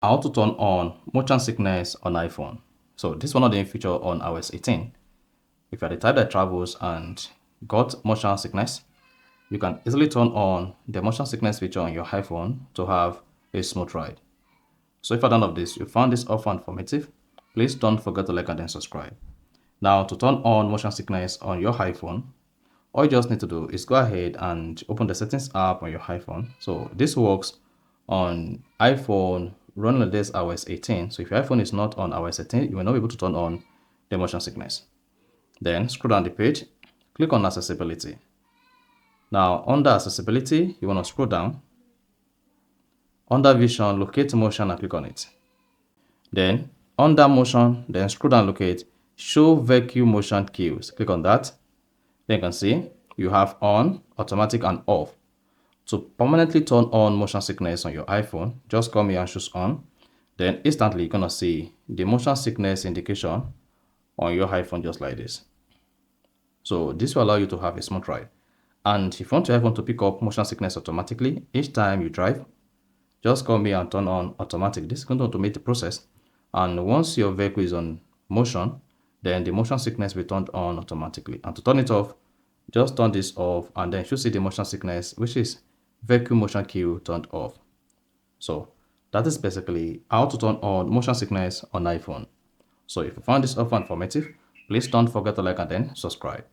How to turn on motion sickness on iPhone. So this is one of the feature on iOS 18. If you are the type that travels and got motion sickness, you can easily turn on the motion sickness feature on your iPhone to have a smooth ride. So if you're done of this, you found this offer informative, please don't forget to like and then subscribe. Now to turn on motion sickness on your iPhone, all you just need to do is go ahead and open the settings app on your iPhone. So this works on iPhone running on this iOS 18. So if your iPhone is not on iOS 18, you will not be able to turn on the motion sickness. Then scroll down the page, click on accessibility. Now under accessibility, you want to scroll down. Under vision, locate motion and click on it. Then under motion, then scroll down, locate show vehicle motion cues. Click on that. Then you can see you have on, automatic and off. To permanently turn on motion sickness on your iPhone, just come here and choose on. Then instantly you're gonna see the motion sickness indication on your iPhone just like this. So this will allow you to have a smooth ride. And if you want your iPhone to pick up motion sickness automatically each time you drive, just come here and turn on automatic. This is going to automate the process. And once your vehicle is on motion, then the motion sickness will turn on automatically. And to turn it off, just turn this off and then you should see the motion sickness, which is vehicle motion cue turned off. So that is basically how to turn on motion sickness on iPhone. So if you found this offer informative, please don't forget to like and then subscribe.